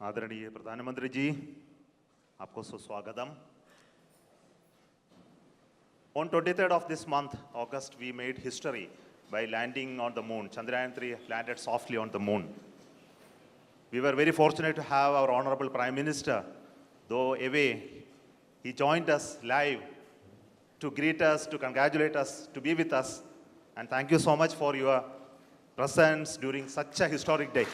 आदरणीय प्रधानमंत्री जी, आपको सुस्वागतम. On 23rd of this month, August, we made history by landing on the moon. Chandrayaan-3 landed softly on the moon. We were very fortunate to have our Honorable Prime Minister, though away, he joined us live to greet us, to congratulate us, to be with us. And thank you so much for your presence during such a historic day.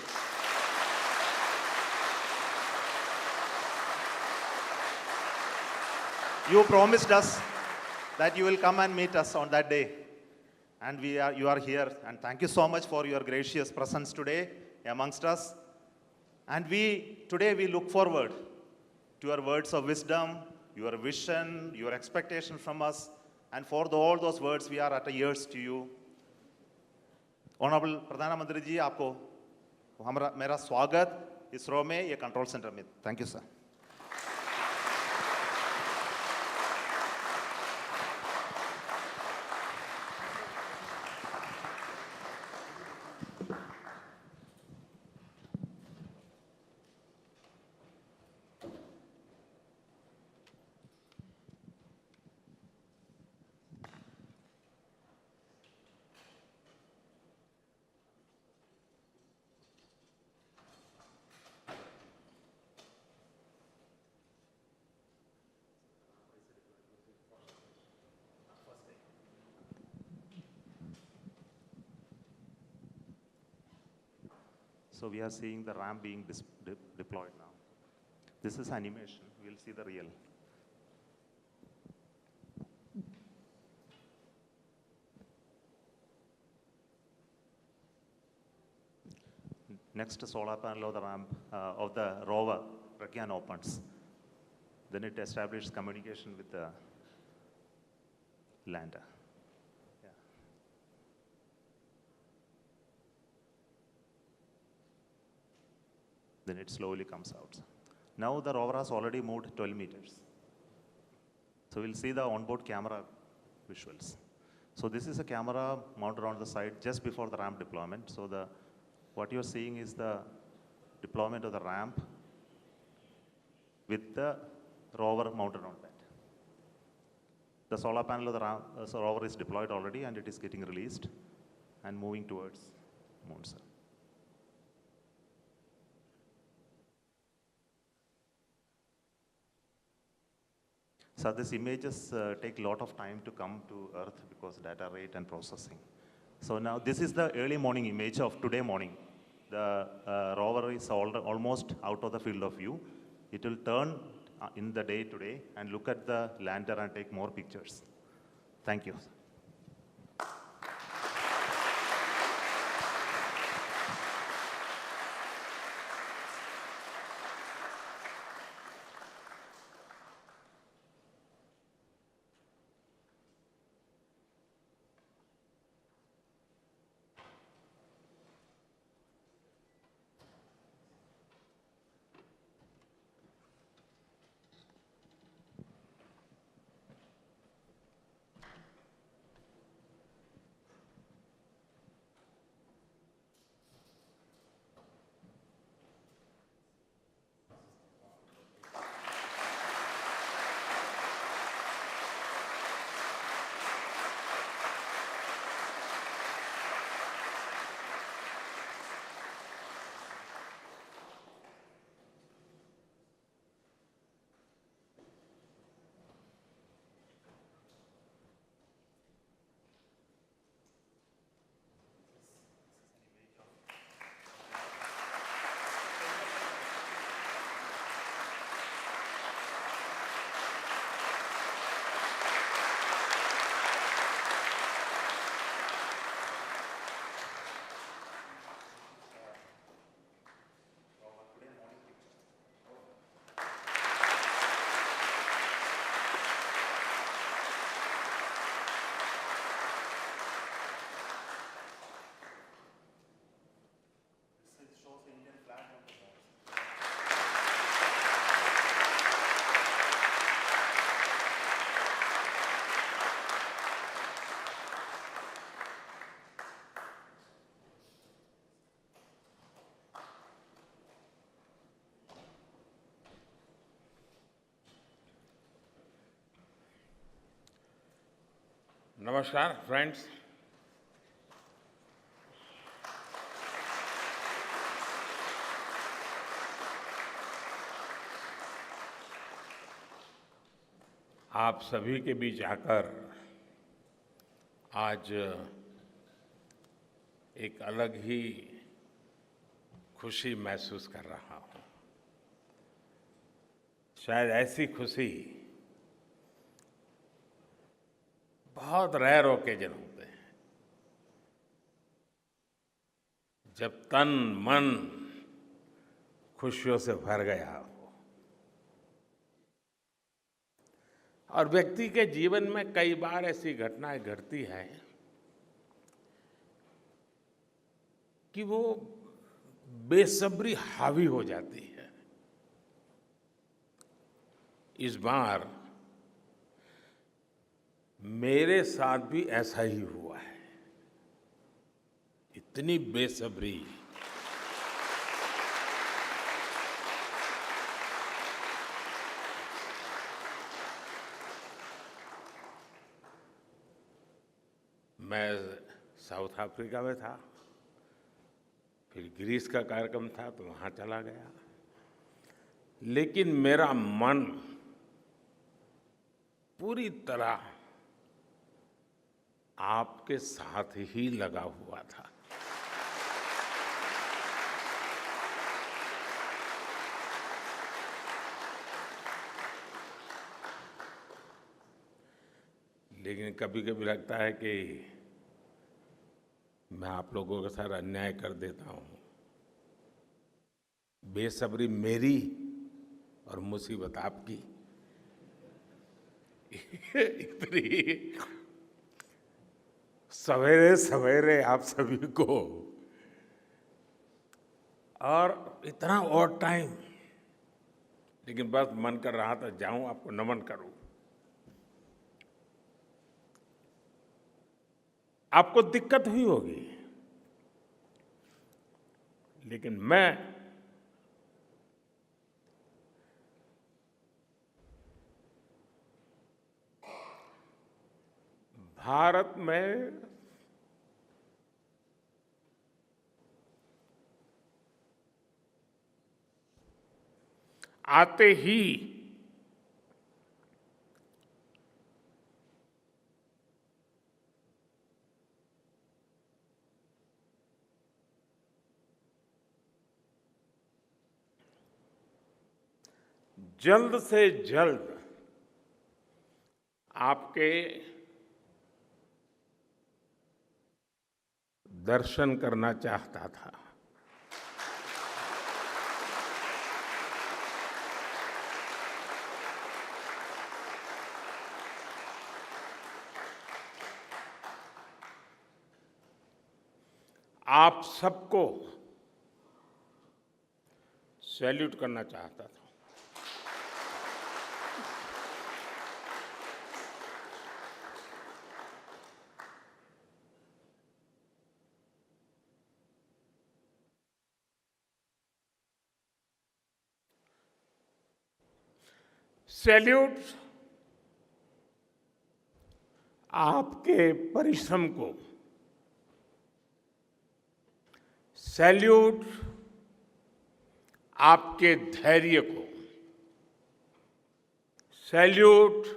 You promised us that you will come and meet us on that day. And you are here. And thank you so much for your gracious presence today amongst us. And today we look forward to your words of wisdom, your vision, your expectation from us. And for all those words, we are at ears to you. Honorable Pradhana Mantri ji, आपको मेरा स्वागत इस रो में ये control centre में. Thank you, sir. So we are seeing the ramp being deployed now. This is animation. We'll see the real. Next solar panel of the ramp of the rover Pragyan opens. Then it establishes communication with the lander. Then it slowly comes out. Now the rover has already moved 12 meters. So we'll see the onboard camera visuals. So this is a camera mounted on the side just before the ramp deployment. So what you're seeing is the deployment of the ramp with the rover mounted on that. The solar panel of the rover is deployed already and it is getting released and moving towards moon, sir. So these images take a lot of time to come to Earth because data rate and processing. So now this is the early morning image of today morning. The rover is almost out of the field of view. It will turn in the day today and look at the lander and take more pictures. Thank you. नमस्कार friends. आप सभी के बीच आकर आज एक अलग ही खुशी महसूस कर रहा हूं। शायद ऐसी खुशी बहुत रेयर ओकेजन होते हैं जब तन मन खुशियों से भर गया हो। और व्यक्ति के जीवन में कई बार ऐसी घटनाएं घटती हैं कि वो बेसब्री हावी हो जाती है। इस बार मेरे साथ भी ऐसा ही हुआ है। इतनी बेसब्री, मैं साउथ अफ्रीका में था, फिर ग्रीस का कार्यक्रम था तो वहां चला गया, लेकिन मेरा मन पूरी तरह आपके साथ ही लगा हुआ था। लेकिन कभी कभी लगता है कि मैं आप लोगों के साथ अन्याय कर देता हूं। बेसब्री मेरी और मुसीबत आपकी। इतनी सवेरे सवेरे आप सभी को और इतना और टाइम, लेकिन बस मन कर रहा था जाऊं आपको नमन करूं। आपको दिक्कत हुई होगी, लेकिन मैं भारत में आते ही जल्द से जल्द आपके दर्शन करना चाहता था। आप सबको सैल्यूट करना चाहता था। सैल्यूट आपके परिश्रम को, सैल्यूट आपके धैर्य को, सैल्यूट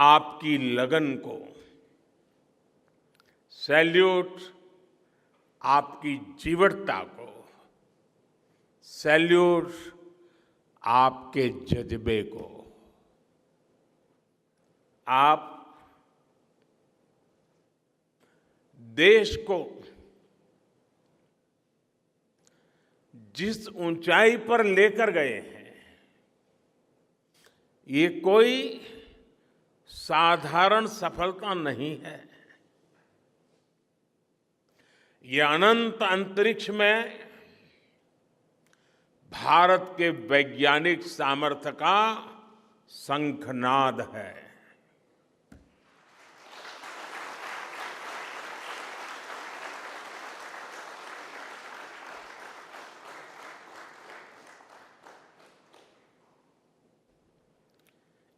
आपकी लगन को, सैल्यूट आपकी जीवटता को, सैल्यूट आपके जज्बे को। आप देश को जिस ऊंचाई पर लेकर गए हैं, ये कोई साधारण सफलता नहीं है। ये अनंत अंतरिक्ष में भारत के वैज्ञानिक सामर्थ्य का शंखनाद है।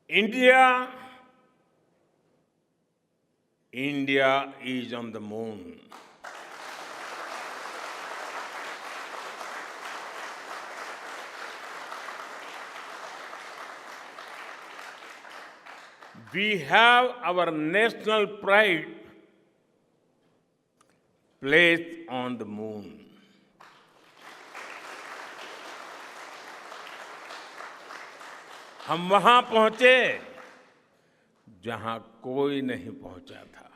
India India is on the moon. We have our national pride placed on the moon. हम वहां पहुंचे जहां कोई नहीं पहुंचा था।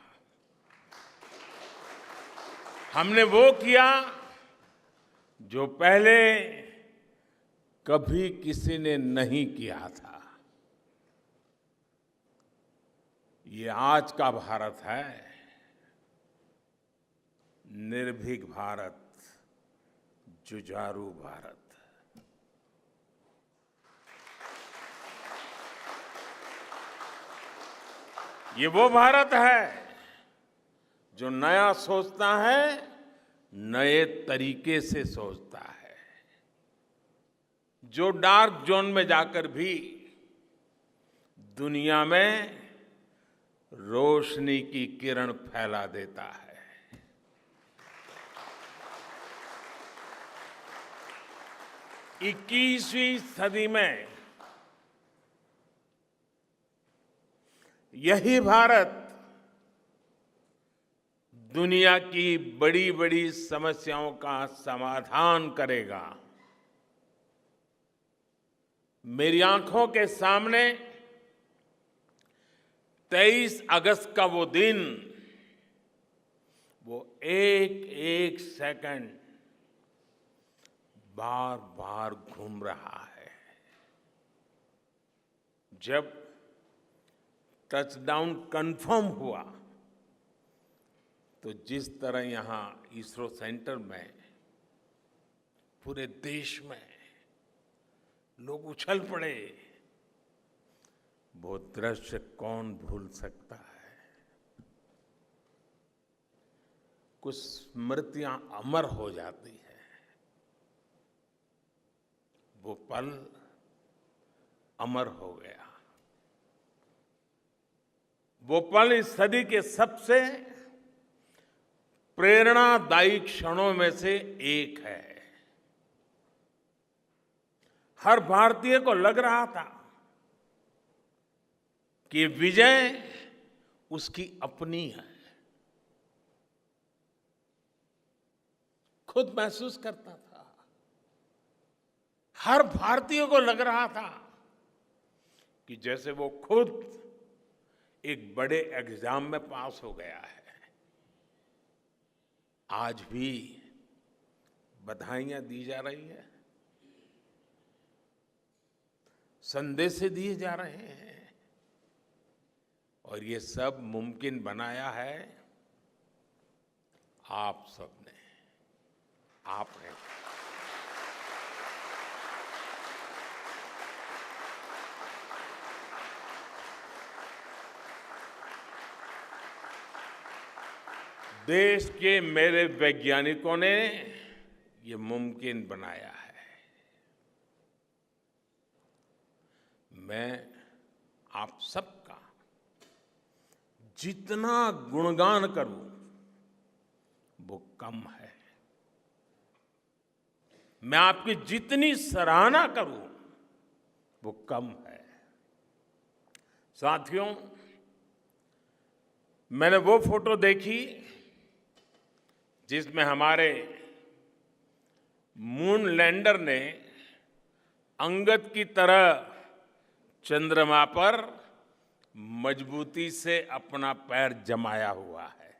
हमने वो किया जो पहले कभी किसी ने नहीं किया था। ये आज का भारत है, निर्भीक भारत, जुझारू भारत। ये वो भारत है जो नया सोचता है, नए तरीके से सोचता है, जो डार्क जोन में जाकर भी दुनिया में रोशनी की किरण फैला देता है। 21वीं सदी में यही भारत दुनिया की बड़ी बड़ी समस्याओं का समाधान करेगा। मेरी आंखों के सामने 23 अगस्त का वो दिन, वो एक एक सेकंड बार बार घूम रहा है। जब टचडाउन कंफर्म हुआ तो जिस तरह यहां इसरो सेंटर में पूरे देश में लोग उछल पड़े, वो दृश्य कौन भूल सकता है। कुछ स्मृतियां अमर हो जाती है। वो पल अमर हो गया। वो पल इस सदी के सबसे प्रेरणादायी क्षणों में से एक है। हर भारतीय को लग रहा था कि विजय उसकी अपनी है। खुद महसूस करता था। हर भारतीय को लग रहा था कि जैसे वो खुद एक बड़े एग्जाम में पास हो गया है। आज भी बधाइयां दी जा रही है, संदेश दिए जा रहे हैं, और ये सब मुमकिन बनाया है आप सबने, आपने। देश के मेरे वैज्ञानिकों ने ये मुमकिन बनाया है। मैं आप सबका जितना गुणगान करूं वो कम है। मैं आपकी जितनी सराहना करूं वो कम है। साथियों, मैंने वो फोटो देखी जिसमें हमारे मून लैंडर ने अंगद की तरह चंद्रमा पर मजबूती से अपना पैर जमाया हुआ है।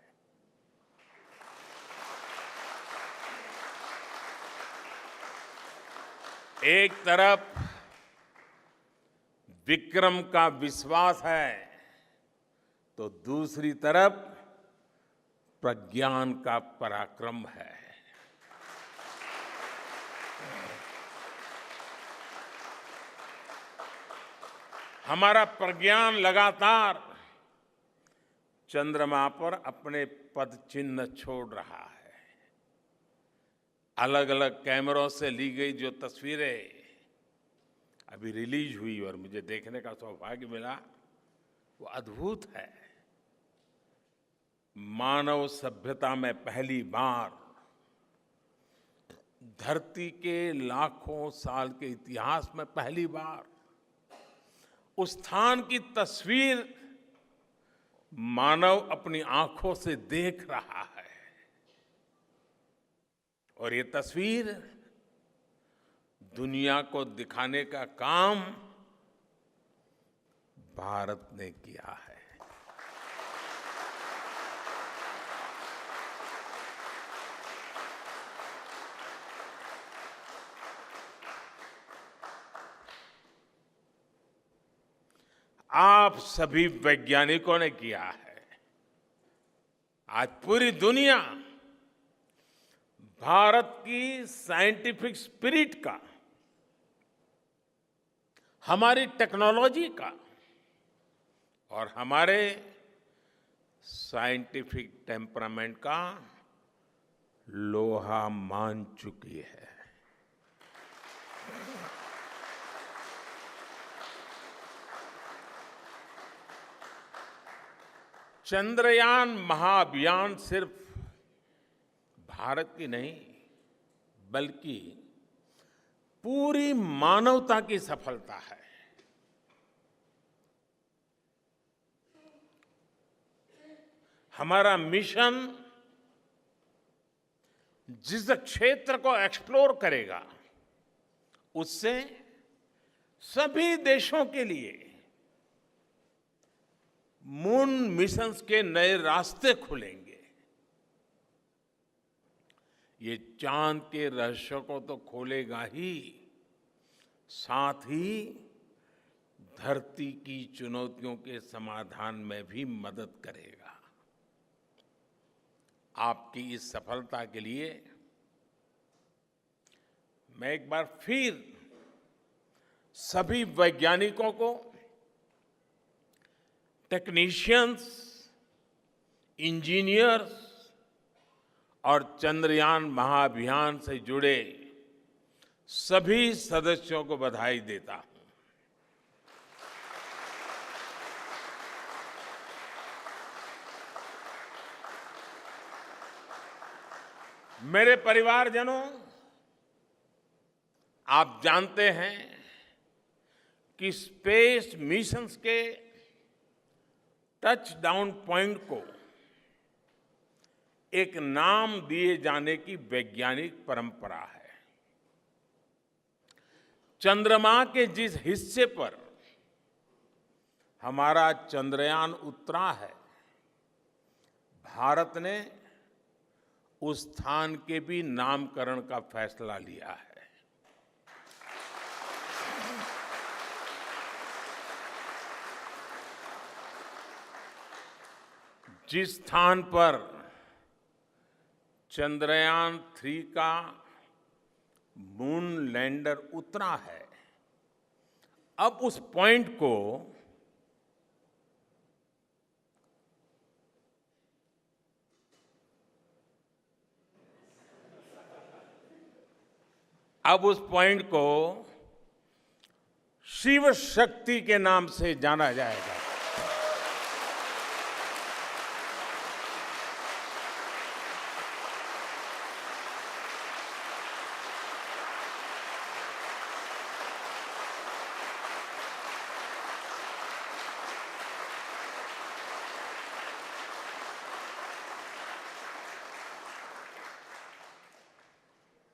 एक तरफ विक्रम का विश्वास है तो दूसरी तरफ प्रज्ञान का पराक्रम है। हमारा प्रज्ञान लगातार चंद्रमा पर अपने पद चिन्ह छोड़ रहा है। अलग अलग कैमरों से ली गई जो तस्वीरें अभी रिलीज हुई और मुझे देखने का सौभाग्य मिला, वो अद्भुत है। मानव सभ्यता में पहली बार धरती के लाखों साल के इतिहास में पहली बार उस स्थान की तस्वीर मानव अपनी आंखों से देख रहा है। और ये तस्वीर दुनिया को दिखाने का काम भारत ने किया है। आप सभी वैज्ञानिकों ने किया है। आज पूरी दुनिया भारत की साइंटिफिक स्पिरिट का, हमारी टेक्नोलॉजी का और हमारे साइंटिफिक टेम्परामेंट का लोहा मान चुकी है। चंद्रयान महाअभियान सिर्फ भारत की नहीं बल्कि पूरी मानवता की सफलता है। हमारा मिशन जिस क्षेत्र को एक्सप्लोर करेगा उससे सभी देशों के लिए मून मिशंस के नए रास्ते खुलेंगे। ये चांद के रहस्य को तो खोलेगा ही, साथ ही धरती की चुनौतियों के समाधान में भी मदद करेगा। आपकी इस सफलता के लिए मैं एक बार फिर सभी वैज्ञानिकों को, टेक्नीशियंस, इंजीनियर्स और चंद्रयान महाअभियान से जुड़े सभी सदस्यों को बधाई देता हूं। मेरे परिवारजनों, आप जानते हैं कि स्पेस मिशंस के टच डाउन पॉइंट को एक नाम दिए जाने की वैज्ञानिक परंपरा है। चंद्रमा के जिस हिस्से पर हमारा चंद्रयान उतरा है, भारत ने उस स्थान के भी नामकरण का फैसला लिया है। जिस स्थान पर चंद्रयान 3 का मून लैंडर उतरा है, अब उस पॉइंट को शिव शक्ति के नाम से जाना जाएगा।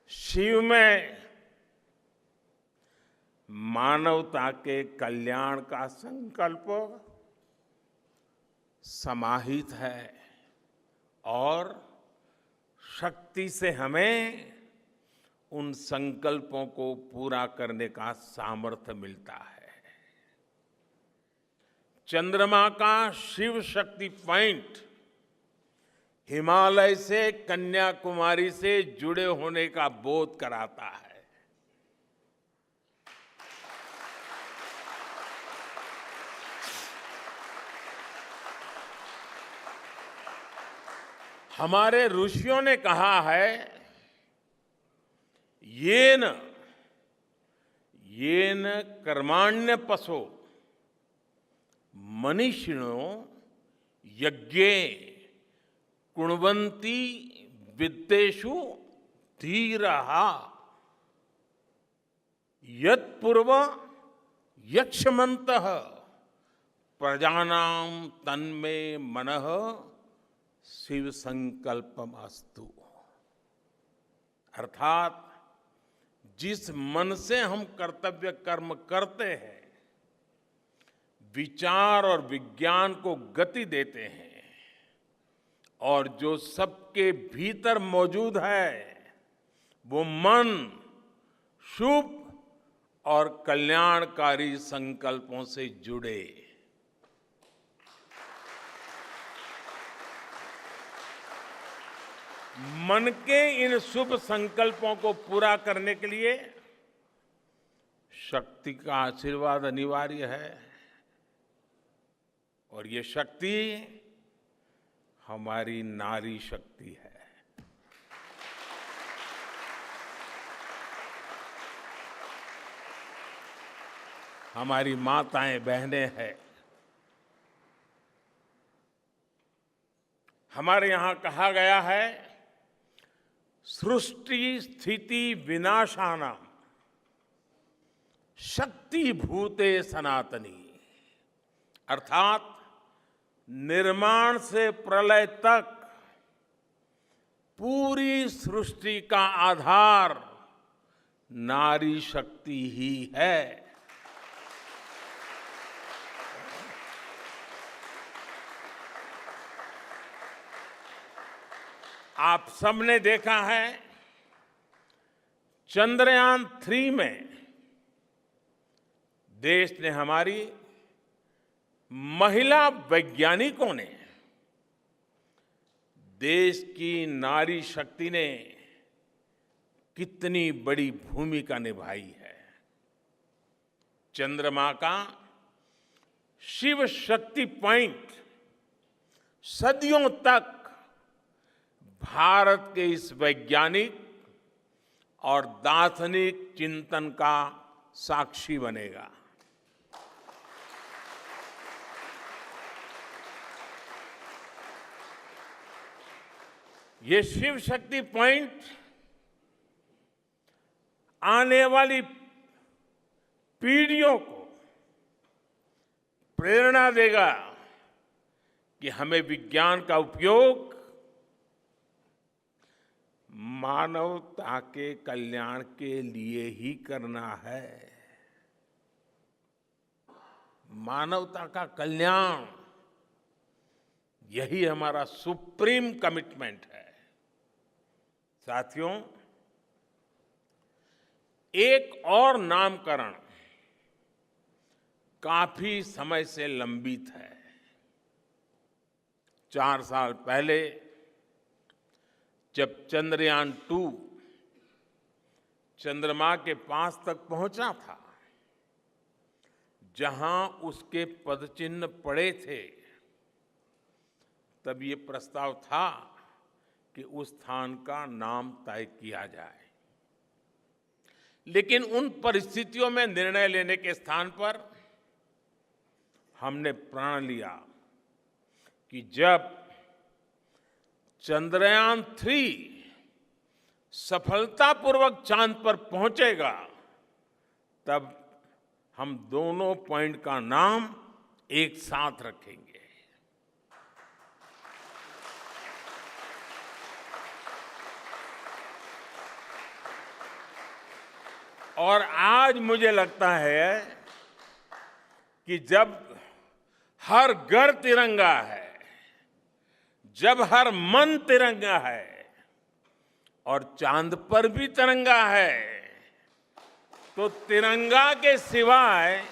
शिव में मानवता के कल्याण का संकल्प समाहित है और शक्ति से हमें उन संकल्पों को पूरा करने का सामर्थ्य मिलता है। चंद्रमा का शिव शक्ति पॉइंट हिमालय से कन्याकुमारी से जुड़े होने का बोध कराता है। हमारे ऋषियों ने कहा है, येन कर्माण्य पशो मनीषिणो यज्ञे कुण्वन्ति वित्तेषु धीरः यत्पूर्व यक्ष्मन्तः प्रजानां तन्मे मनः शिव संकल्पमस्तु। अर्थात जिस मन से हम कर्तव्य कर्म करते हैं, विचार और विज्ञान को गति देते हैं, और जो सबके भीतर मौजूद है, वो मन शुभ और कल्याणकारी संकल्पों से जुड़े। मन के इन शुभ संकल्पों को पूरा करने के लिए शक्ति का आशीर्वाद अनिवार्य है, और ये शक्ति हमारी नारी शक्ति है। हमारी माताएं बहनें हैं। हमारे यहां कहा गया है, सृष्टि स्थिति विनाशानां शक्ति भूते सनातनी। अर्थात निर्माण से प्रलय तक पूरी सृष्टि का आधार नारी शक्ति ही है। आप सबने देखा है, चंद्रयान 3 में देश ने, हमारी महिला वैज्ञानिकों ने, देश की नारी शक्ति ने कितनी बड़ी भूमिका निभाई है। चंद्रमा का शिव शक्ति पॉइंट सदियों तक भारत के इस वैज्ञानिक और दार्शनिक चिंतन का साक्षी बनेगा। ये शिव शक्ति पॉइंट आने वाली पीढ़ियों को प्रेरणा देगा कि हमें विज्ञान का उपयोग मानवता के कल्याण के लिए ही करना है। मानवता का कल्याण, यही हमारा सुप्रीम कमिटमेंट है। साथियों, एक और नामकरण काफी समय से लंबित है। 4 साल पहले जब चंद्रयान 2 चंद्रमा के पास तक पहुंचा था, जहां उसके पदचिन्ह पड़े थे, तब ये प्रस्ताव था कि उस स्थान का नाम तय किया जाए। लेकिन उन परिस्थितियों में निर्णय लेने के स्थान पर हमने प्रण लिया कि जब चंद्रयान 3 सफलतापूर्वक चांद पर पहुंचेगा, तब हम दोनों पॉइंट का नाम एक साथ रखेंगे। और आज मुझे लगता है कि जब हर घर तिरंगा है, जब हर मन तिरंगा है और चांद पर भी तिरंगा है, तो तिरंगा के सिवाय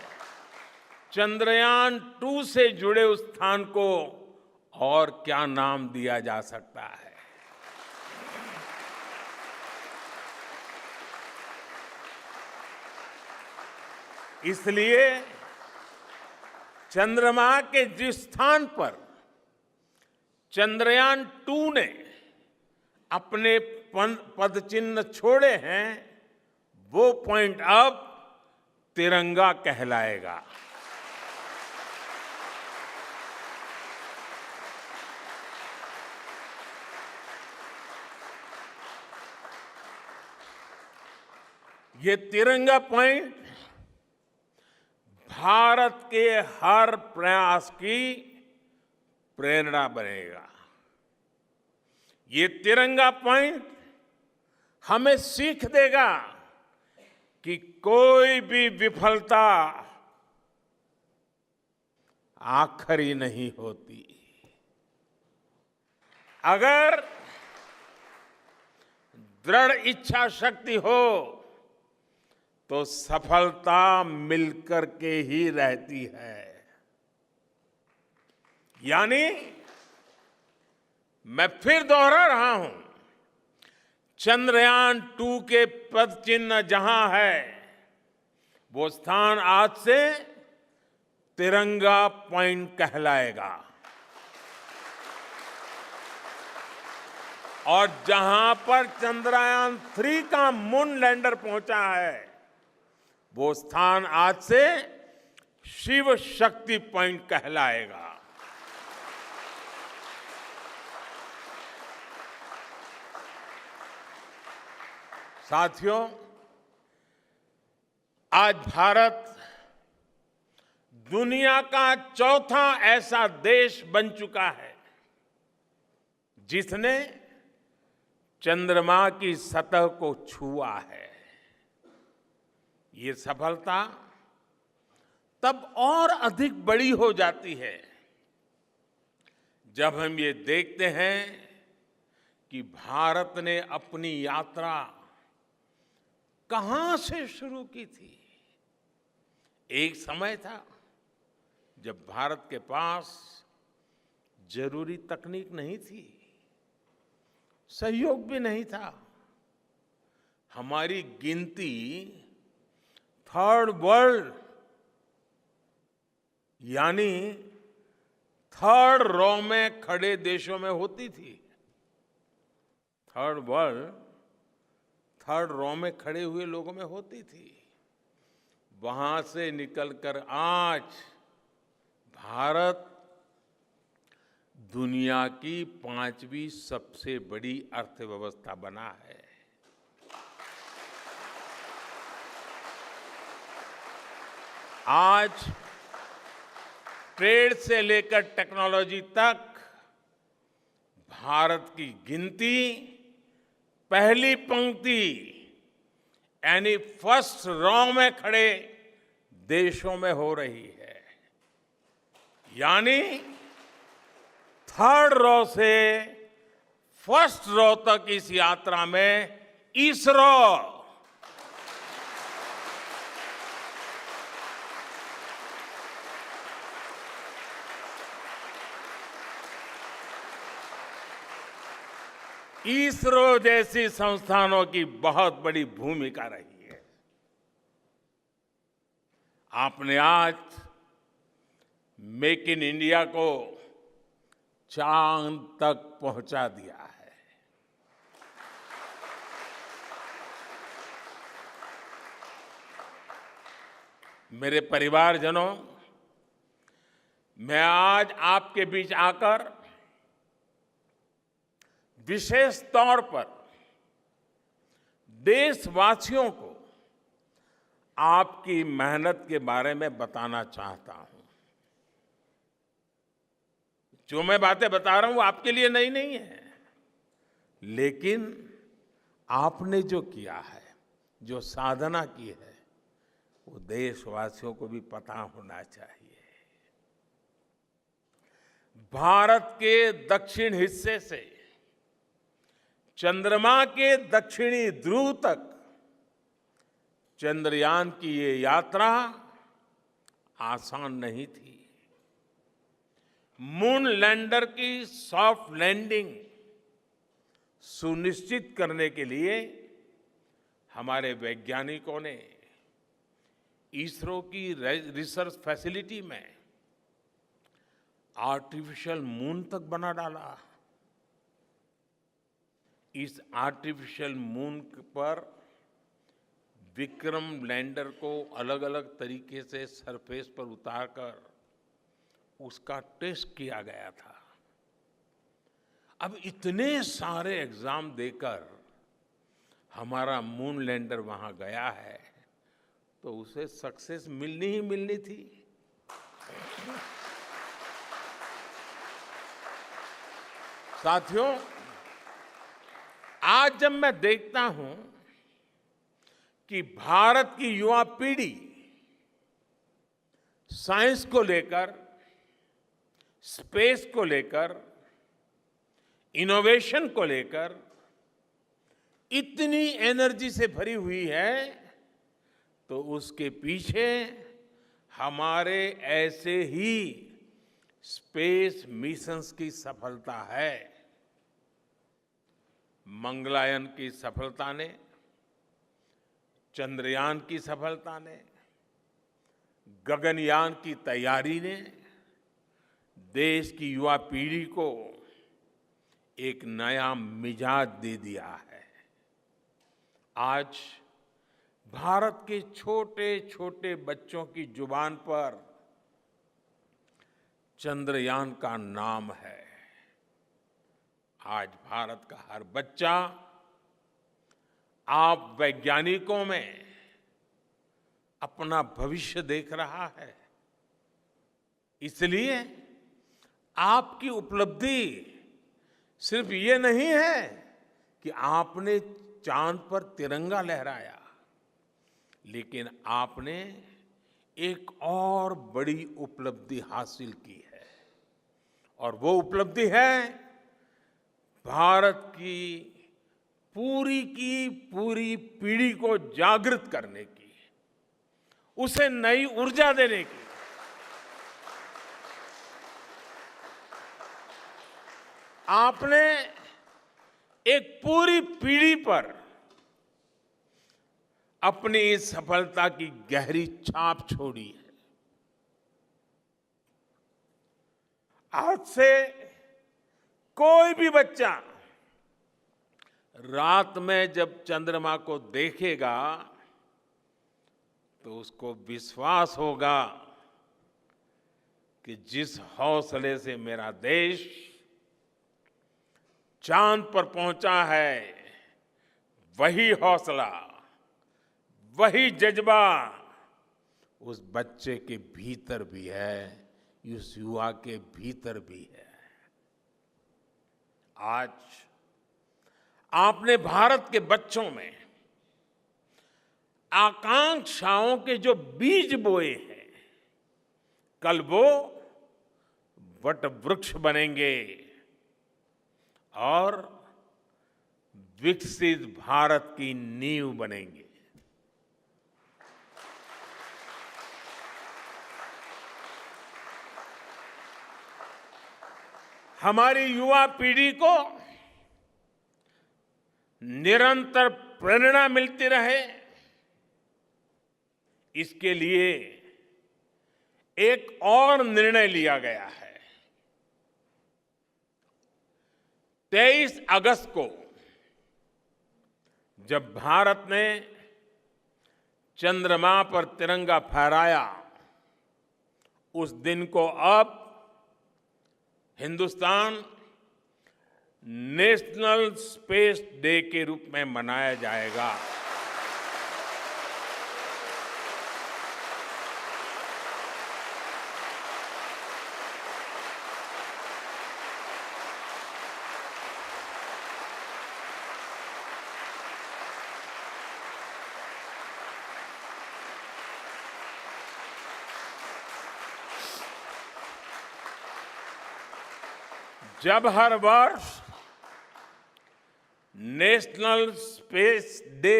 चंद्रयान 2 से जुड़े उस स्थान को और क्या नाम दिया जा सकता है। इसलिए चंद्रमा के जिस स्थान पर चंद्रयान 2 ने अपने पदचिन्ह छोड़े हैं, वो पॉइंट अब तिरंगा कहलाएगा। ये तिरंगा पॉइंट भारत के हर प्रयास की प्रेरणा बनेगा। ये तिरंगा पॉइंट हमें सीख देगा कि कोई भी विफलता आखिरी नहीं होती। अगर दृढ़ इच्छा शक्ति हो तो सफलता मिलकर के ही रहती है। यानी मैं फिर दोहरा रहा हूं, चंद्रयान 2 के पद चिन्ह जहां है, वो स्थान आज से तिरंगा पॉइंट कहलाएगा। और जहां पर चंद्रयान 3 का मून लैंडर पहुंचा है, वो स्थान आज से शिव शक्ति पॉइंट कहलाएगा। साथियों, आज भारत दुनिया का चौथा ऐसा देश बन चुका है जिसने चंद्रमा की सतह को छुआ है। ये सफलता तब और अधिक बड़ी हो जाती है जब हम ये देखते हैं कि भारत ने अपनी यात्रा कहां से शुरू की थी। एक समय था जब भारत के पास जरूरी तकनीक नहीं थी, सहयोग भी नहीं था। हमारी गिनती थर्ड वर्ल्ड यानी थर्ड रॉ में खड़े देशों में होती थी। थर्ड वर्ल्ड थर्ड रॉ में खड़े हुए लोगों में होती थी। वहां से निकलकर आज भारत दुनिया की 5वीं सबसे बड़ी अर्थव्यवस्था बना है। आज ट्रेड से लेकर टेक्नोलॉजी तक भारत की गिनती पहली पंक्ति यानी फर्स्ट रॉ में खड़े देशों में हो रही है। यानी थर्ड रॉ से फर्स्ट रॉ तक इस यात्रा में इसरो जैसी संस्थानों की बहुत बड़ी भूमिका रही है। आपने आज मेक इन इंडिया को चांद तक पहुंचा दिया है। मेरे परिवारजनों, मैं आज आपके बीच आकर विशेष तौर पर देशवासियों को आपकी मेहनत के बारे में बताना चाहता हूं। जो मैं बातें बता रहा हूं वो आपके लिए नई नहीं है, लेकिन आपने जो किया है, जो साधना की है, वो देशवासियों को भी पता होना चाहिए। भारत के दक्षिण हिस्से से चंद्रमा के दक्षिणी ध्रुव तक चंद्रयान की ये यात्रा आसान नहीं थी। मून लैंडर की सॉफ्ट लैंडिंग सुनिश्चित करने के लिए हमारे वैज्ञानिकों ने इसरो की रिसर्च फैसिलिटी में आर्टिफिशियल मून तक बना डाला। इस आर्टिफिशियल मून पर विक्रम लैंडर को अलग अलग तरीके से सरफेस पर उतारकर उसका टेस्ट किया गया था। अब इतने सारे एग्जाम देकर हमारा मून लैंडर वहां गया है तो उसे सक्सेस मिलनी ही मिलनी थी। साथियों, आज जब मैं देखता हूं कि भारत की युवा पीढ़ी साइंस को लेकर, स्पेस को लेकर, इनोवेशन को लेकर इतनी एनर्जी से भरी हुई है, तो उसके पीछे हमारे ऐसे ही स्पेस मिशंस की सफलता है। मंगलयान की सफलता ने, चंद्रयान की सफलता ने, गगनयान की तैयारी ने देश की युवा पीढ़ी को एक नया मिजाज दे दिया है। आज भारत के छोटे छोटे बच्चों की जुबान पर चंद्रयान का नाम है। आज भारत का हर बच्चा आप वैज्ञानिकों में अपना भविष्य देख रहा है। इसलिए आपकी उपलब्धि सिर्फ ये नहीं है कि आपने चांद पर तिरंगा लहराया, लेकिन आपने एक और बड़ी उपलब्धि हासिल की है, और वो उपलब्धि है भारत की पूरी पीढ़ी को जागृत करने की, उसे नई ऊर्जा देने की। आपने एक पूरी पीढ़ी पर अपनी इस सफलता की गहरी छाप छोड़ी है। आज से कोई भी बच्चा रात में जब चंद्रमा को देखेगा तो उसको विश्वास होगा कि जिस हौसले से मेरा देश चांद पर पहुंचा है, वही हौसला, वही जज्बा उस बच्चे के भीतर भी है, उस युवा के भीतर भी है। आज आपने भारत के बच्चों में आकांक्षाओं के जो बीज बोए हैं, कल वो वट वृक्ष बनेंगे और विकसित भारत की नींव बनेंगे। हमारी युवा पीढ़ी को निरंतर प्रेरणा मिलती रहे, इसके लिए एक और निर्णय लिया गया है। 23 अगस्त को जब भारत ने चंद्रमा पर तिरंगा फहराया, उस दिन को अब हिंदुस्तान नेशनल स्पेस डे के रूप में मनाया जाएगा। जब हर वर्ष national space day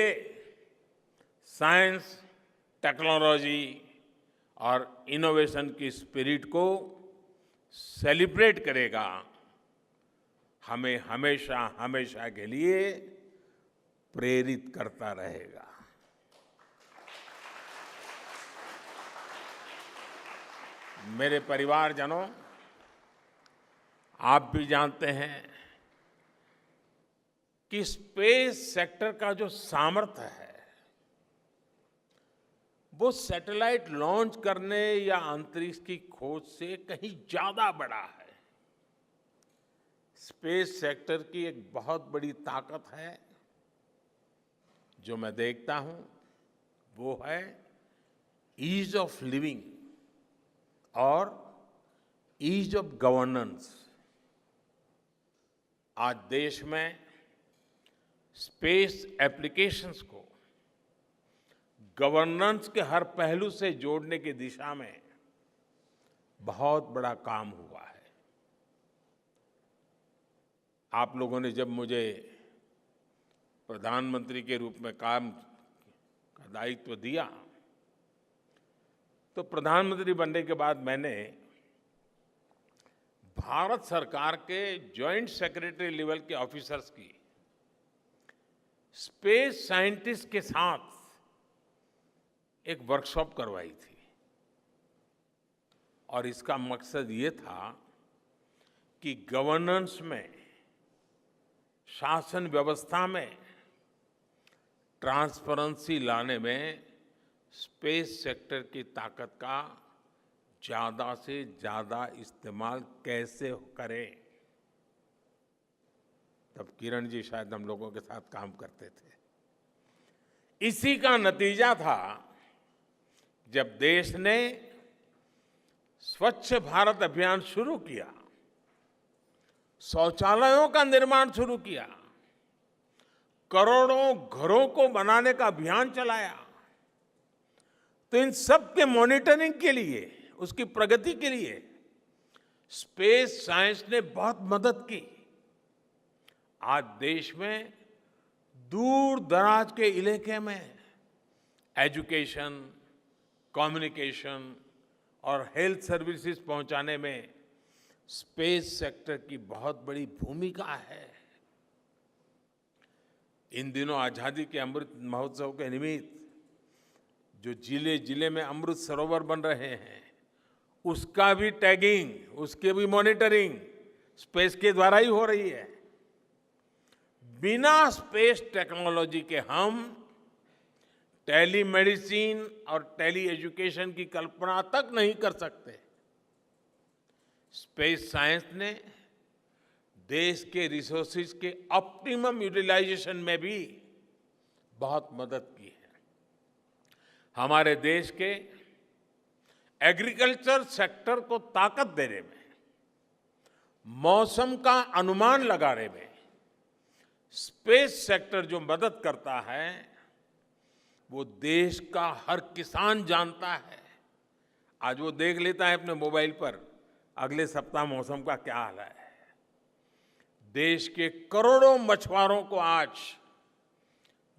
science, technology और इनोवेशन की स्पिरिट को सेलिब्रेट करेगा, हमें हमेशा हमेशा के लिए प्रेरित करता रहेगा। मेरे परिवारजनों, आप भी जानते हैं कि स्पेस सेक्टर का जो सामर्थ्य है, वो सैटेलाइट लॉन्च करने या अंतरिक्ष की खोज से कहीं ज्यादा बड़ा है। स्पेस सेक्टर की एक बहुत बड़ी ताकत है जो मैं देखता हूं वो है ईज ऑफ लिविंग और ईज ऑफ गवर्नेंस। आज देश में स्पेस एप्लीकेशंस को गवर्नेंस के हर पहलू से जोड़ने की दिशा में बहुत बड़ा काम हुआ है। आप लोगों ने जब मुझे प्रधानमंत्री के रूप में काम का दायित्व दिया तो प्रधानमंत्री बनने के बाद मैंने भारत सरकार के जॉइंट सेक्रेटरी लेवल के ऑफिसर्स की स्पेस साइंटिस्ट के साथ एक वर्कशॉप करवाई थी और इसका मकसद ये था कि गवर्नेंस में, शासन व्यवस्था में ट्रांसपेरेंसी लाने में स्पेस सेक्टर की ताकत का ज्यादा से ज्यादा इस्तेमाल कैसे करें। तब किरण जी शायद हम लोगों के साथ काम करते थे। इसी का नतीजा था जब देश ने स्वच्छ भारत अभियान शुरू किया, शौचालयों का निर्माण शुरू किया, करोड़ों घरों को बनाने का अभियान चलाया। तो इन सब के मॉनिटरिंग के लिए, उसकी प्रगति के लिए स्पेस साइंस ने बहुत मदद की। आज देश में दूर दराज के इलाके में एजुकेशन, कम्युनिकेशन और हेल्थ सर्विसेज पहुंचाने में स्पेस सेक्टर की बहुत बड़ी भूमिका है। इन दिनों आजादी के अमृत महोत्सव के निमित्त जो जिले जिले में अमृत सरोवर बन रहे हैं, उसका भी टैगिंग, उसके भी मॉनिटरिंग स्पेस के द्वारा ही हो रही है। बिना स्पेस टेक्नोलॉजी के हम टेलीमेडिसिन और टेली एजुकेशन की कल्पना तक नहीं कर सकते। स्पेस साइंस ने देश के रिसोर्सेज के ऑप्टिमम यूटिलाइजेशन में भी बहुत मदद की है। हमारे देश के एग्रीकल्चर सेक्टर को ताकत देने में, मौसम का अनुमान लगाने में स्पेस सेक्टर जो मदद करता है वो देश का हर किसान जानता है। आज वो देख लेता है अपने मोबाइल पर अगले सप्ताह मौसम का क्या हाल है। देश के करोड़ों मछुआरों को आज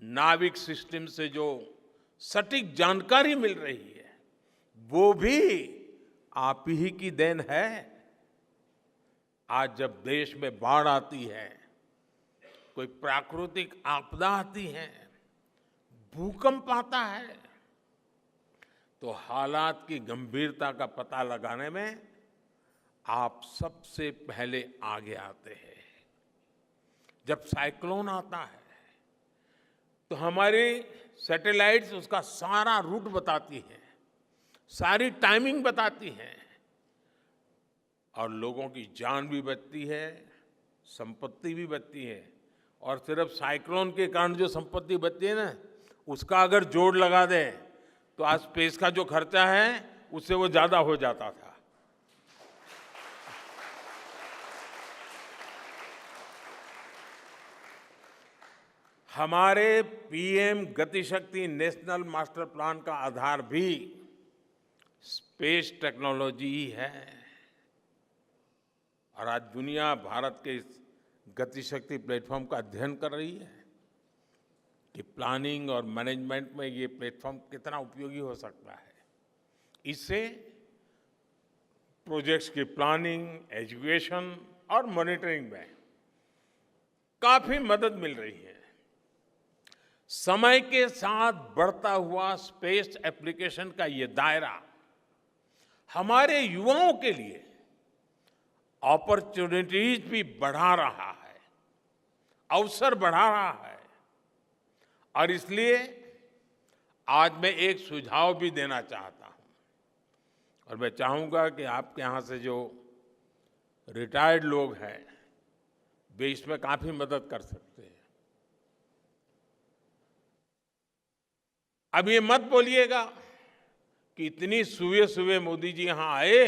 नाविक सिस्टम से जो सटीक जानकारी मिल रही है वो भी आप ही की देन है। आज जब देश में बाढ़ आती है, कोई प्राकृतिक आपदा आती है, भूकंप आता है, तो हालात की गंभीरता का पता लगाने में आप सबसे पहले आगे आते हैं। जब साइक्लोन आता है तो हमारी सैटेलाइट्स उसका सारा रूट बताती हैं, सारी टाइमिंग बताती हैं और लोगों की जान भी बचती है, संपत्ति भी बचती है। और सिर्फ साइक्लोन के कारण जो संपत्ति बचती है ना, उसका अगर जोड़ लगा दें तो आज स्पेस का जो खर्चा है उससे वो ज्यादा हो जाता था। हमारे PM Gatishakti national master plan का आधार भी स्पेस टेक्नोलॉजी ही है। और आज दुनिया भारत के इस गतिशक्ति प्लेटफॉर्म का अध्ययन कर रही है कि प्लानिंग और मैनेजमेंट में ये प्लेटफॉर्म कितना उपयोगी हो सकता है। इससे प्रोजेक्ट्स की प्लानिंग, एजुकेशन और मॉनिटरिंग में काफी मदद मिल रही है। समय के साथ बढ़ता हुआ स्पेस एप्लीकेशन का ये दायरा हमारे युवाओं के लिए अपॉर्चुनिटीज भी बढ़ा रहा है, अवसर बढ़ा रहा है। और इसलिए आज मैं एक सुझाव भी देना चाहता हूं और मैं चाहूंगा कि आपके यहां से जो रिटायर्ड लोग हैं वे इसमें काफी मदद कर सकते हैं। अब ये मत बोलिएगा कि इतनी सुबह सुबह मोदी जी यहां आए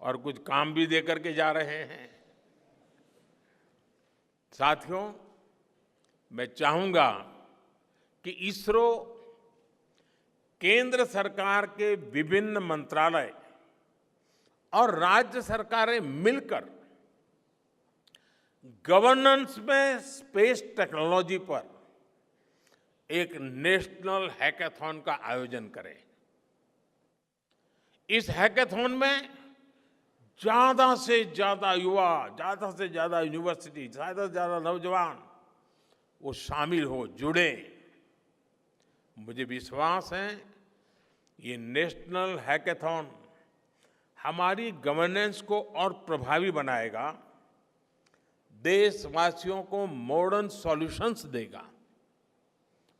और कुछ काम भी दे करके जा रहे हैं। साथियों, मैं चाहूंगा कि इसरो केंद्र सरकार के विभिन्न मंत्रालय और राज्य सरकारें मिलकर गवर्नेंस में स्पेस टेक्नोलॉजी पर एक नेशनल हैकाथॉन का आयोजन करें। इस हैकाथॉन में ज्यादा से ज्यादा युवा, ज्यादा से ज्यादा यूनिवर्सिटी, ज्यादा से ज्यादा नौजवान वो शामिल हो, जुड़े। मुझे विश्वास है ये नेशनल हैकाथॉन हमारी गवर्नेंस को और प्रभावी बनाएगा, देशवासियों को मॉडर्न सॉल्यूशंस देगा।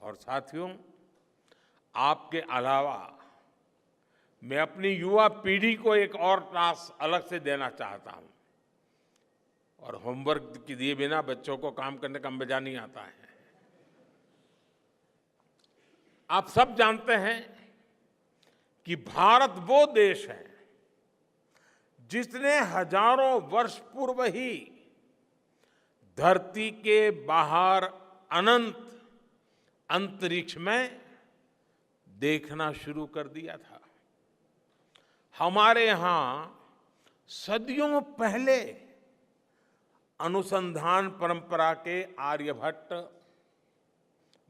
और साथियों, आपके अलावा मैं अपनी युवा पीढ़ी को एक और टास्क अलग से देना चाहता हूं। और होमवर्क के दिए बिना बच्चों को काम करने का मजा नहीं आता है। आप सब जानते हैं कि भारत वो देश है जिसने हजारों वर्ष पूर्व ही धरती के बाहर अनंत अंतरिक्ष में देखना शुरू कर दिया था। हमारे यहां सदियों पहले अनुसंधान परंपरा के आर्यभट्ट,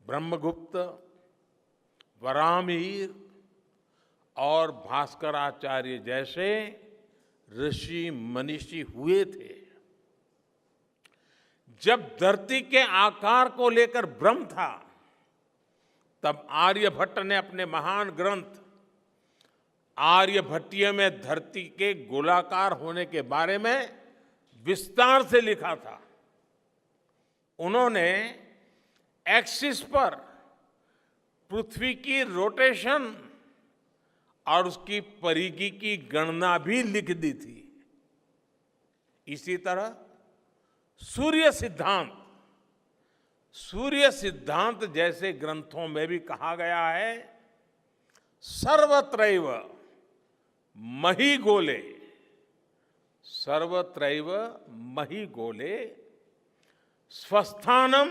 ब्रह्मगुप्त, वराहमिहिर और भास्कराचार्य जैसे ऋषि मनीषी हुए थे। जब धरती के आकार को लेकर भ्रम था, तब आर्यभट्ट ने अपने महान ग्रंथ आर्यभट्टीय में धरती के गोलाकार होने के बारे में विस्तार से लिखा था। उन्होंने एक्सिस पर पृथ्वी की रोटेशन और उसकी परिधि की गणना भी लिख दी थी। इसी तरह सूर्य सिद्धांत जैसे ग्रंथों में भी कहा गया है, सर्वत्रैव महिगोले, सर्वत्रैव महिगोले स्वस्थानम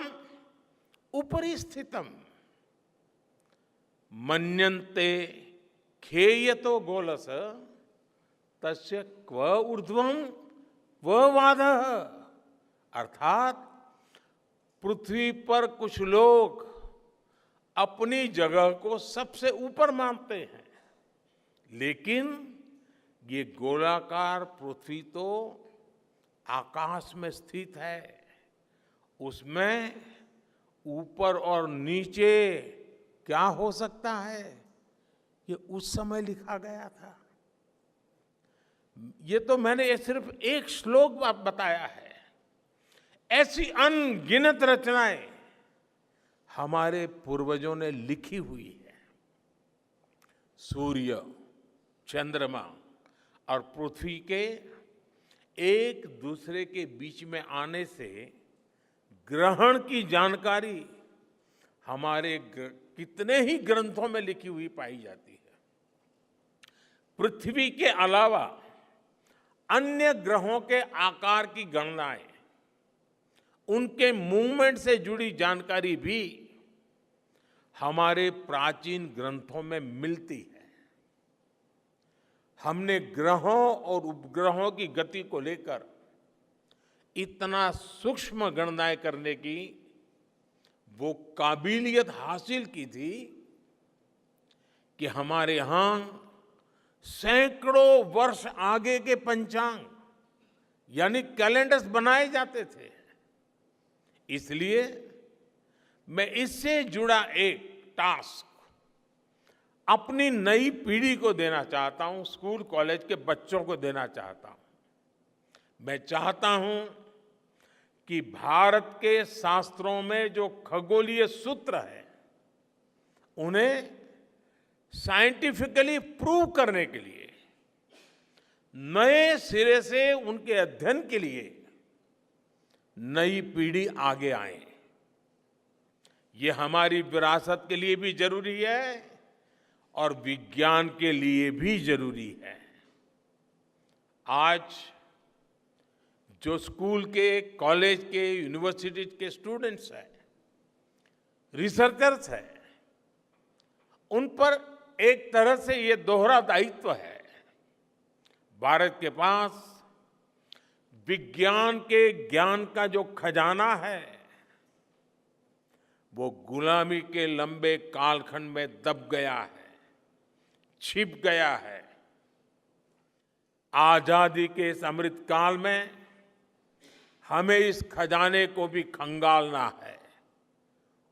उपरि स्थितम मन्यन्ते खेयतो गोलस तस्य क्व ऊर्ध्वं क्व वाधः। अर्थात पृथ्वी पर कुछ लोग अपनी जगह को सबसे ऊपर मानते हैं, लेकिन ये गोलाकार पृथ्वी तो आकाश में स्थित है, उसमें ऊपर और नीचे क्या हो सकता है, ये उस समय लिखा गया था। ये तो मैंने ये सिर्फ एक श्लोक बताया है। ऐसी अनगिनत रचनाएं हमारे पूर्वजों ने लिखी हुई है। सूर्य, चंद्रमा और पृथ्वी के एक दूसरे के बीच में आने से ग्रहण की जानकारी हमारे कितने ही ग्रंथों में लिखी हुई पाई जाती है। पृथ्वी के अलावा अन्य ग्रहों के आकार की गणनाएं, उनके मूवमेंट से जुड़ी जानकारी भी हमारे प्राचीन ग्रंथों में मिलती है। हमने ग्रहों और उपग्रहों की गति को लेकर इतना सूक्ष्म गणनाएं करने की वो काबिलियत हासिल की थी कि हमारे यहां सैकड़ों वर्ष आगे के पंचांग यानी कैलेंडर्स बनाए जाते थे। इसलिए मैं इससे जुड़ा एक टास्क अपनी नई पीढ़ी को देना चाहता हूं, स्कूल कॉलेज के बच्चों को देना चाहता हूं। मैं चाहता हूं कि भारत के शास्त्रों में जो खगोलीय सूत्र है, उन्हें साइंटिफिकली प्रूव करने के लिए नए सिरे से उनके अध्ययन के लिए नई पीढ़ी आगे आए। ये हमारी विरासत के लिए भी जरूरी है और विज्ञान के लिए भी जरूरी है। आज जो स्कूल के, कॉलेज के, यूनिवर्सिटी के स्टूडेंट्स हैं, रिसर्चर्स हैं, उन पर एक तरह से ये दोहरा दायित्व है। भारत के पास विज्ञान के ज्ञान का जो खजाना है, वो गुलामी के लंबे कालखंड में दब गया है, छिप गया है। आजादी के इस अमृत काल में हमें इस खजाने को भी खंगालना है,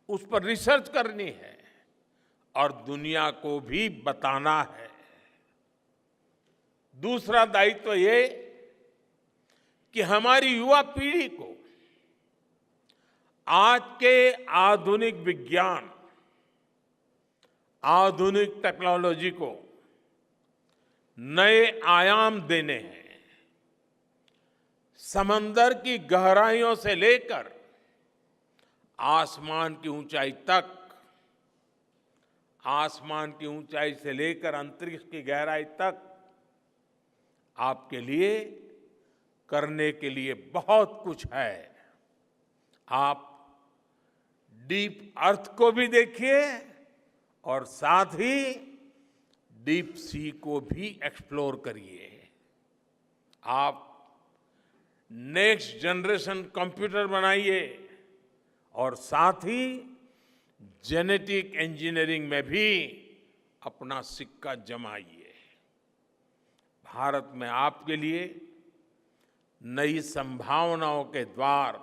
उस पर रिसर्च करनी है और दुनिया को भी बताना है। दूसरा दायित्व ये कि हमारी युवा पीढ़ी को आज के आधुनिक विज्ञान, आधुनिक टेक्नोलॉजी को नए आयाम देने हैं। समंदर की गहराइयों से लेकर आसमान की ऊंचाई तक, आसमान की ऊंचाई से लेकर अंतरिक्ष की गहराई तक आपके लिए करने के लिए बहुत कुछ है। आप डीप अर्थ को भी देखिए और साथ ही डीप सी को भी एक्सप्लोर करिए। आप नेक्स्ट जनरेशन कंप्यूटर बनाइए और साथ ही जेनेटिक इंजीनियरिंग में भी अपना सिक्का जमाइए। भारत में आपके लिए नई संभावनाओं के द्वार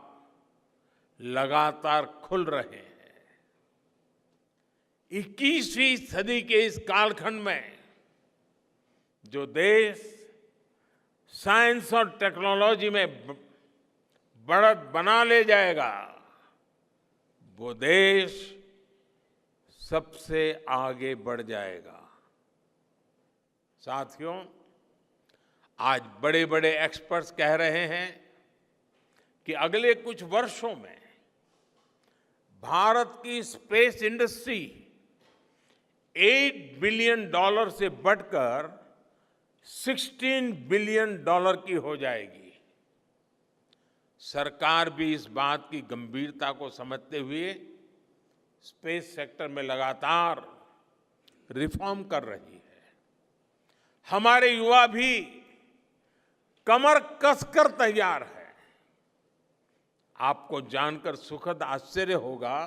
लगातार खुल रहे हैं। 21वीं सदी के इस कालखंड में जो देश साइंस और टेक्नोलॉजी में बढ़त बना ले जाएगा, वो देश सबसे आगे बढ़ जाएगा। साथियों, आज बड़े बड़े एक्सपर्ट्स कह रहे हैं कि अगले कुछ वर्षों में भारत की स्पेस इंडस्ट्री $8 बिलियन से बढ़कर $16 बिलियन की हो जाएगी। सरकार भी इस बात की गंभीरता को समझते हुए स्पेस सेक्टर में लगातार रिफॉर्म कर रही है। हमारे युवा भी कमर कसकर तैयार है। आपको जानकर सुखद आश्चर्य होगा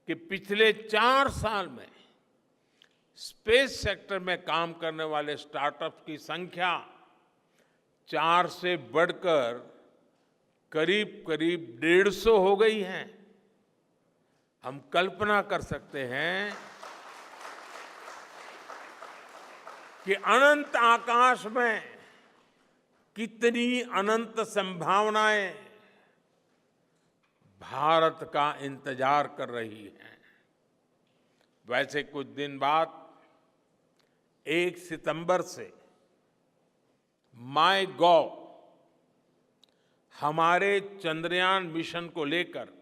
कि पिछले 4 साल में स्पेस सेक्टर में काम करने वाले स्टार्टअप्स की संख्या 4 से बढ़कर करीब करीब 150 हो गई है। हम कल्पना कर सकते हैं कि अनंत आकाश में कितनी अनंत संभावनाएं भारत का इंतजार कर रही हैं। वैसे कुछ दिन बाद 1 सितंबर से MyGov हमारे चंद्रयान मिशन को लेकर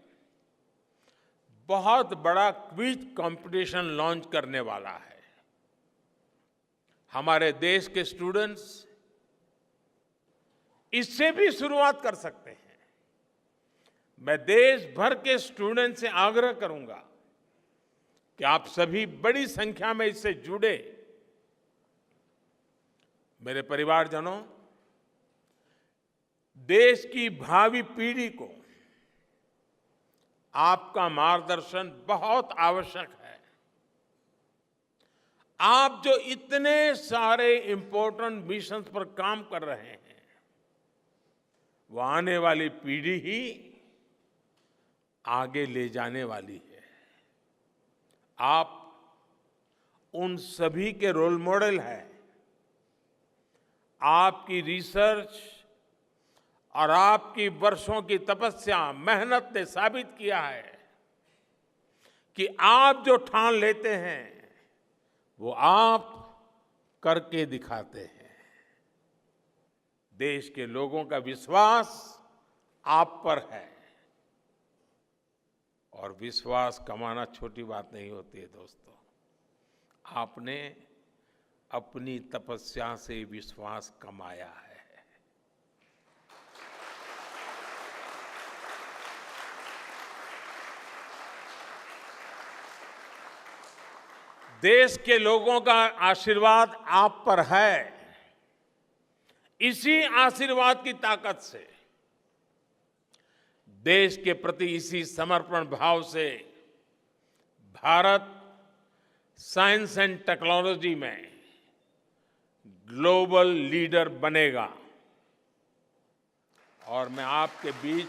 बहुत बड़ा क्विज कंपटीशन लॉन्च करने वाला है। हमारे देश के स्टूडेंट्स इससे भी शुरुआत कर सकते हैं। मैं देश भर के स्टूडेंट से आग्रह करूंगा कि आप सभी बड़ी संख्या में इससे जुड़े। मेरे परिवारजनों, देश की भावी पीढ़ी को आपका मार्गदर्शन बहुत आवश्यक है। आप जो इतने सारे इंपॉर्टेंट मिशंस पर काम कर रहे हैं, वो आने वाली पीढ़ी ही आगे ले जाने वाली है। आप उन सभी के रोल मॉडल हैं। आपकी रिसर्च और आपकी वर्षों की तपस्या, मेहनत ने साबित किया है कि आप जो ठान लेते हैं वो आप करके दिखाते हैं। देश के लोगों का विश्वास आप पर है और विश्वास कमाना छोटी बात नहीं होती है दोस्तों। आपने अपनी तपस्या से विश्वास कमाया है। देश के लोगों का आशीर्वाद आप पर है। इसी आशीर्वाद की ताकत से, देश के प्रति इसी समर्पण भाव से भारत साइंस एंड टेक्नोलॉजी में ग्लोबल लीडर बनेगा। और मैं आपके बीच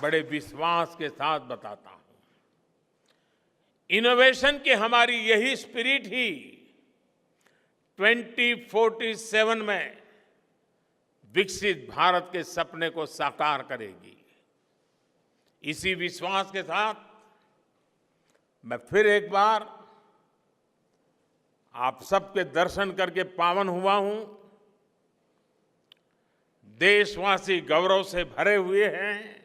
बड़े विश्वास के साथ बताता हूं, इनोवेशन की हमारी यही स्पिरिट ही 2047 में विकसित भारत के सपने को साकार करेगी। इसी विश्वास के साथ मैं फिर एक बार आप सबके दर्शन करके पावन हुआ हूं। देशवासी गौरव से भरे हुए हैं।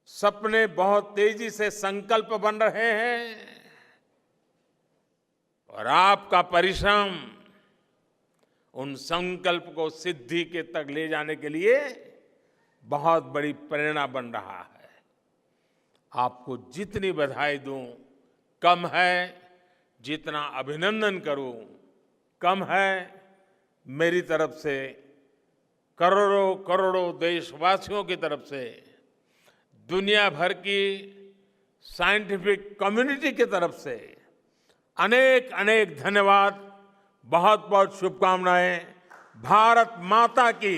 सपने बहुत तेजी से संकल्प बन रहे हैं और आपका परिश्रम उन संकल्प को सिद्धि के तक ले जाने के लिए बहुत बड़ी प्रेरणा बन रहा है। आपको जितनी बधाई दूं कम है, जितना अभिनंदन करूं कम है। मेरी तरफ से करोड़ों करोड़ों देशवासियों की तरफ से, दुनिया भर की साइंटिफिक कम्युनिटी की तरफ से अनेक अनेक धन्यवाद, बहुत बहुत शुभकामनाएं। भारत माता की,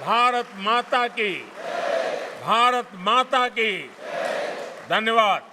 भारत माता की, भारत माता की। धन्यवाद।